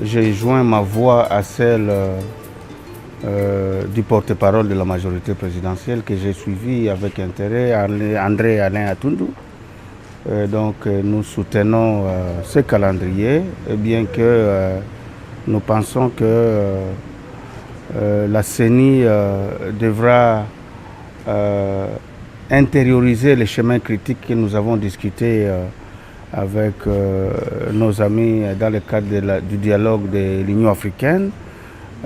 j'ai joint ma voix à celle du porte-parole de la majorité présidentielle que j'ai suivi avec intérêt, André Alain Atundu. Donc nous soutenons ce calendrier, bien que nous pensons que la CENI devra intérioriser les chemins critiques que nous avons discutés avec nos amis dans le cadre du dialogue de l'Union africaine.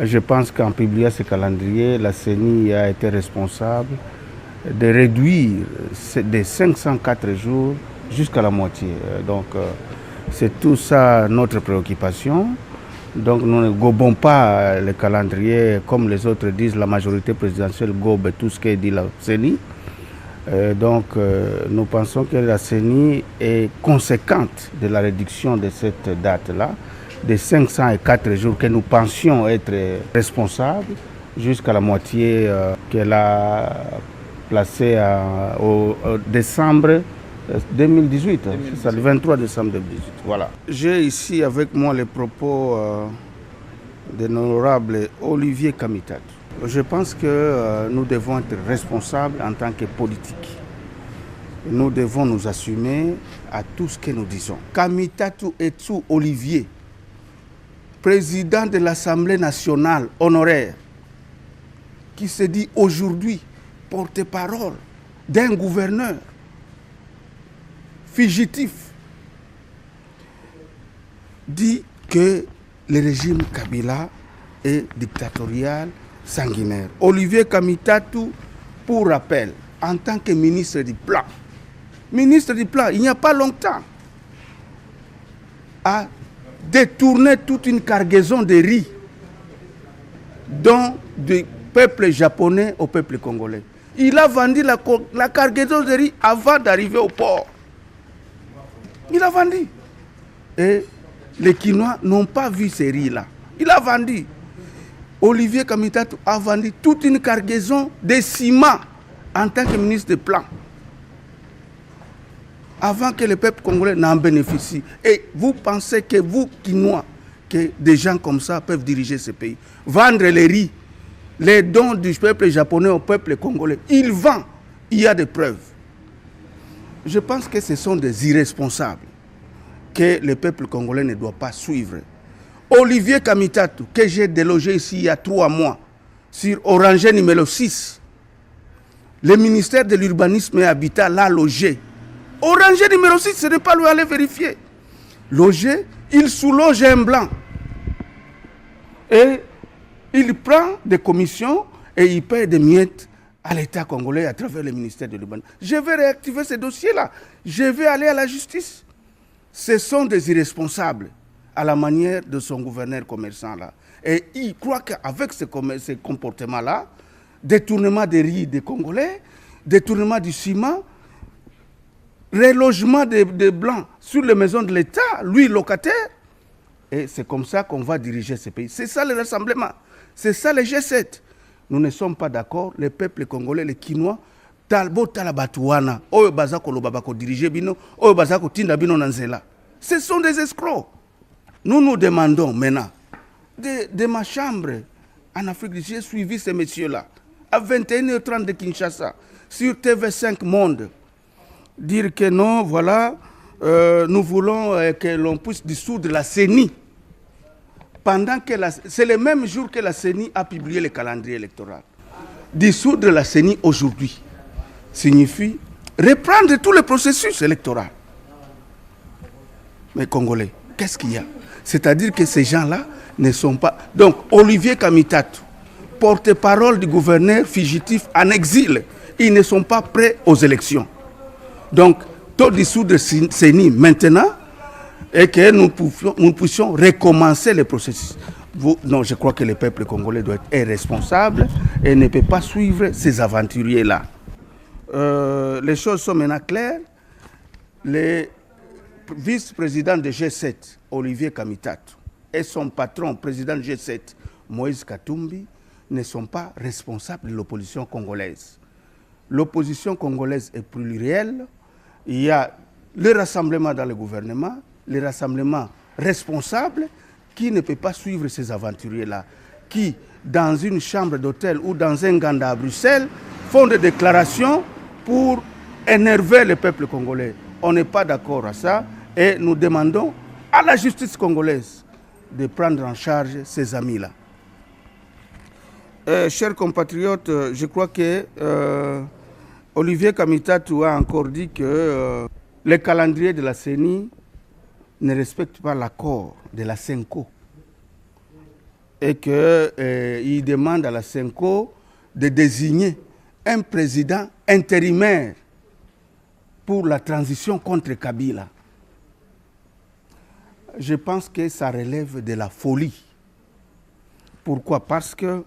Je pense qu'en publiant ce calendrier, la CENI a été responsable de réduire de 504 jours jusqu'à la moitié. Donc c'est tout ça notre préoccupation. Donc nous ne gobons pas le calendrier comme les autres disent, la majorité présidentielle gobe tout ce que dit la CENI. Donc nous pensons que la CENI est conséquente de la réduction de cette date-là, des 504 jours que nous pensions être responsables, jusqu'à la moitié qu'elle a placée au décembre 2018, c'est le 23 décembre 2018. Voilà. J'ai ici avec moi les propos de l'honorable Olivier Kamitatu. Je pense que nous devons être responsables en tant que politiques. Nous devons nous assumer à tout ce que nous disons. Kamitatu Etu Olivier, président de l'Assemblée nationale honoraire, qui se dit aujourd'hui porte-parole d'un gouverneur fugitif, dit que le régime Kabila est dictatorial, sanguinaire. Olivier Kamitatu, pour rappel, en tant que ministre du Plan, il n'y a pas longtemps, a détourné toute une cargaison de riz dont du peuple japonais au peuple congolais. Il a vendu la cargaison de riz avant d'arriver au port. Il a vendu. Et les Kinois n'ont pas vu ces riz-là. Il a vendu. Olivier Kamitatu a vendu toute une cargaison de ciment en tant que ministre de Plan, avant que le peuple congolais n'en bénéficie. Et vous pensez que vous, Kinois, que des gens comme ça peuvent diriger ce pays, vendre les riz, les dons du peuple japonais au peuple congolais, il vend, il y a des preuves. Je pense que ce sont des irresponsables que le peuple congolais ne doit pas suivre. Olivier Kamitatu, que j'ai délogé ici il y a 3 mois, sur Oranger numéro 6, le ministère de l'Urbanisme et Habitat l'a logé. Oranger numéro 6, ce n'est pas lui aller vérifier. Logé, il sous-loge un blanc. Et il prend des commissions et il paye des miettes à l'État congolais à travers le ministère de l'Urbanisme. Je vais réactiver ce dossier-là. Je vais aller à la justice. Ce sont des irresponsables à la manière de son gouverneur commerçant-là. Et il croit qu'avec ce comportement-là, détournement des riz des Congolais, détournement du ciment, relogement des Blancs sur les maisons de l'État, lui locataire, et c'est comme ça qu'on va diriger ce pays. C'est ça le rassemblement. C'est ça le G7. Nous ne sommes pas d'accord, les peuples congolais, les Kinois, talbo talabatuana, oyo bazako lobabako diriger bino, oyo bazako tinda bino nanzela. Ce sont des escrocs. Nous nous demandons maintenant, de ma chambre en Afrique, j'ai suivi ces messieurs-là, à 21h30 de Kinshasa, sur TV5 Monde, dire que non, voilà, nous voulons que l'on puisse dissoudre la CENI. Pendant que c'est le même jour que la CENI a publié le calendrier électoral. Dissoudre la CENI aujourd'hui signifie reprendre tout le processus électoral. Mais Congolais, qu'est-ce qu'il y a? C'est-à-dire que ces gens-là ne sont pas... Donc, Olivier Kamitatu, porte-parole du gouverneur fugitif en exil, ils ne sont pas prêts aux élections. Donc, tout dissoudre CENI maintenant, et que nous puissions recommencer le processus. Non, je crois que le peuple congolais doit être responsable et ne peut pas suivre ces aventuriers-là. Les choses sont maintenant claires. Le vice-président de G7, Olivier Kamitatu, et son patron, président de G7, Moïse Katumbi, ne sont pas responsables de l'opposition congolaise. L'opposition congolaise est plurielle. Il y a le rassemblement dans le gouvernement, les rassemblements responsables qui ne peut pas suivre ces aventuriers-là, qui, dans une chambre d'hôtel ou dans un ganda à Bruxelles, font des déclarations pour énerver le peuple congolais. On n'est pas d'accord à ça et nous demandons à la justice congolaise de prendre en charge ces amis-là. Chers compatriotes, je crois que Olivier Kamitatou a encore dit que le calendrier de la CENI ne respecte pas l'accord de la CENCO et qu'il demande à la CENCO de désigner un président intérimaire pour la transition contre Kabila. Je pense que ça relève de la folie. Pourquoi? Parce que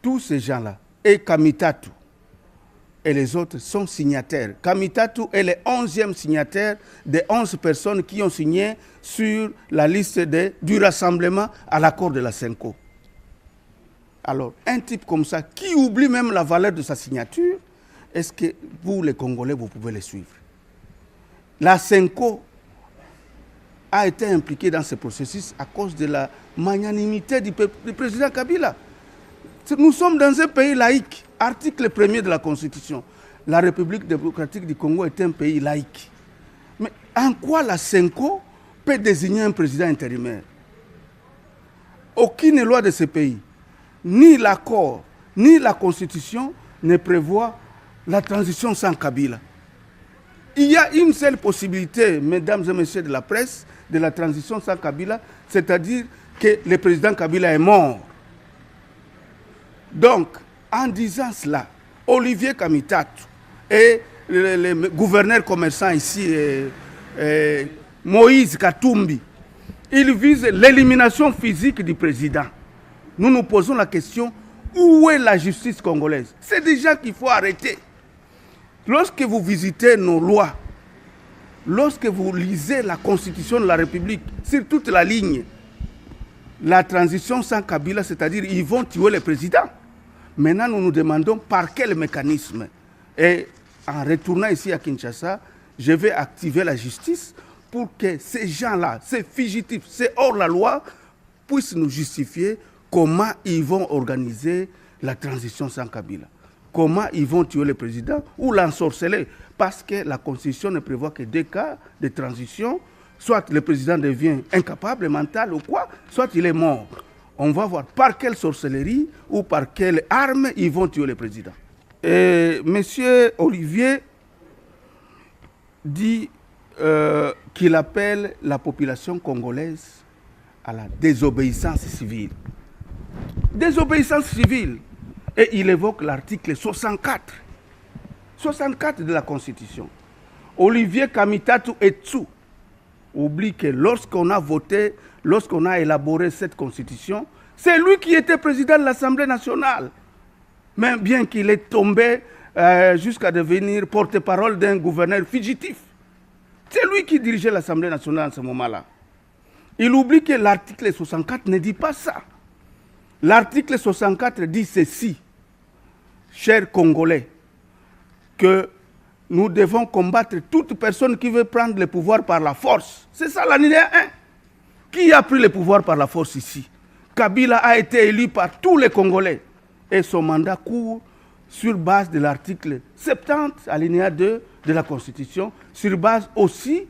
tous ces gens-là, et Kamitatou, et les autres sont signataires. Kamitatou est le 11e signataire des 11 personnes qui ont signé sur la liste du rassemblement à l'accord de la CENCO. Alors, un type comme ça, qui oublie même la valeur de sa signature, est-ce que vous, les Congolais, vous pouvez le suivre? La CENCO a été impliquée dans ce processus à cause de la magnanimité du président Kabila. Nous sommes dans un pays laïque. Article 1er de la Constitution. La République démocratique du Congo est un pays laïque. Mais en quoi la CENCO peut désigner un président intérimaire? Aucune loi de ce pays, ni l'accord, ni la Constitution ne prévoit la transition sans Kabila. Il y a une seule possibilité, mesdames et messieurs de la presse, de la transition sans Kabila, c'est-à-dire que le président Kabila est mort. Donc, en disant cela, Olivier Kamitatou et le gouverneur commerçant ici, Moïse Katumbi, ils visent l'élimination physique du président. Nous nous posons la question, où est la justice congolaise? C'est des gens qu'il faut arrêter. Lorsque vous visitez nos lois, lorsque vous lisez la Constitution de la République, sur toute la ligne, la transition sans Kabila, c'est-à-dire ils vont tuer le président. Maintenant, nous nous demandons par quel mécanisme. Et en retournant ici à Kinshasa, je vais activer la justice pour que ces gens-là, ces fugitifs, ces hors-la-loi, puissent nous justifier comment ils vont organiser la transition sans Kabila. Comment ils vont tuer le président ou l'ensorceler. Parce que la Constitution ne prévoit que 2 cas de transition. Soit le président devient incapable, mental ou quoi, soit il est mort. On va voir par quelle sorcellerie ou par quelle arme ils vont tuer le président. Et monsieur Olivier dit qu'il appelle la population congolaise à la désobéissance civile. Désobéissance civile. Et il évoque l'article 64. 64 de la Constitution. Olivier Kamitatou Etsu oublie que lorsqu'on a voté, lorsqu'on a élaboré cette constitution, c'est lui qui était président de l'Assemblée nationale. Même bien qu'il est tombé jusqu'à devenir porte-parole d'un gouverneur fugitif. C'est lui qui dirigeait l'Assemblée nationale à ce moment-là. Il oublie que l'article 64 ne dit pas ça. L'article 64 dit ceci, chers Congolais, que nous devons combattre toute personne qui veut prendre le pouvoir par la force. C'est ça l'alinéa 1. Qui a pris le pouvoir par la force ici? Kabila a été élu par tous les Congolais. Et son mandat court sur base de l'article 70, alinéa 2 de la Constitution, sur base aussi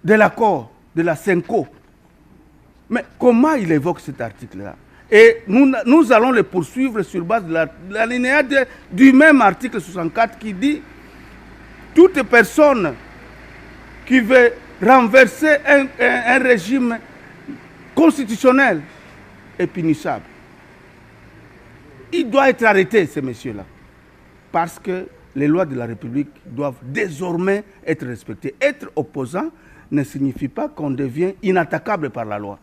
de l'accord de la CENCO. Mais comment il évoque cet article-là? Et nous allons le poursuivre sur base de l'alinéa du même article 64 qui dit toute personne qui veut renverser un régime constitutionnel est punissable. Il doit être arrêté, ce monsieur-là. Parce que les lois de la République doivent désormais être respectées. Être opposant ne signifie pas qu'on devient inattaquable par la loi.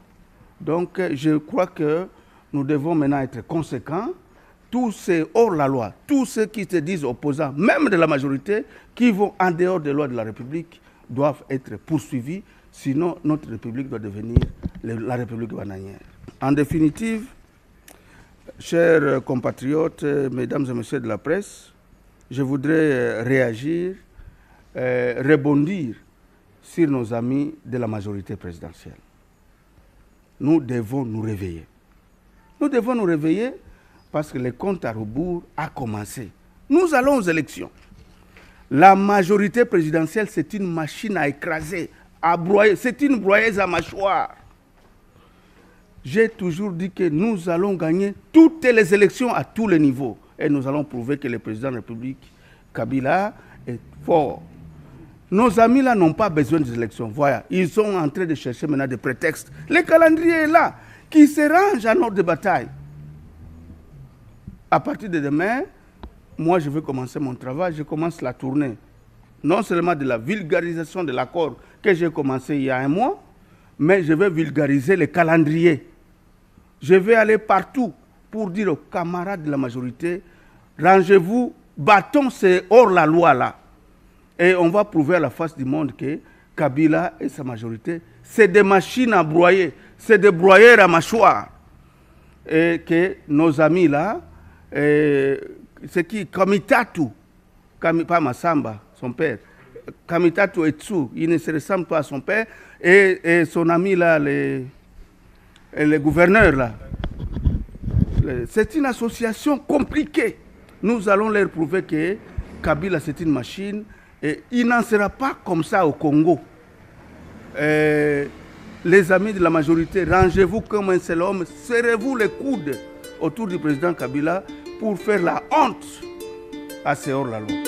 Donc, je crois que nous devons maintenant être conséquents. Tous ces hors-la-loi, tous ceux qui se disent opposants, même de la majorité, qui vont en dehors des lois de la République, doivent être poursuivis. Sinon, notre République doit devenir la République bananière. En définitive, chers compatriotes, mesdames et messieurs de la presse, je voudrais réagir, rebondir sur nos amis de la majorité présidentielle. nous devons nous réveiller. Nous devons nous réveiller parce que le compte à rebours a commencé. Nous allons aux élections. La majorité présidentielle, c'est une machine à écraser, à broyer. C'est une broyeuse à mâchoire. J'ai toujours dit que nous allons gagner toutes les élections à tous les niveaux. Et nous allons prouver que le président de la République, Kabila, est fort. Nos amis là n'ont pas besoin des élections. Voilà, ils sont en train de chercher maintenant des prétextes. Le calendrier est là, qui se range à notre bataille. À partir de demain, moi je vais commencer mon travail, je commence la tournée. Non seulement de la vulgarisation de l'accord que j'ai commencé il y a un mois, mais je vais vulgariser le calendrier. Je vais aller partout pour dire aux camarades de la majorité, rangez-vous, battons c'est hors la loi là. Et on va prouver à la face du monde que Kabila et sa majorité, c'est des machines à broyer, c'est des broyeurs à mâchoire. Et que nos amis là, c'est qui Kamitatu, pas Massamba, son père, Kamitatu Etsu, il ne se ressemble pas à son père, et son ami là, le gouverneur là. C'est une association compliquée. Nous allons leur prouver que Kabila c'est une machine et il n'en sera pas comme ça au Congo. Les amis de la majorité, rangez-vous comme un seul homme, serrez-vous les coudes autour du président Kabila pour faire la honte à ces hors-la-loi.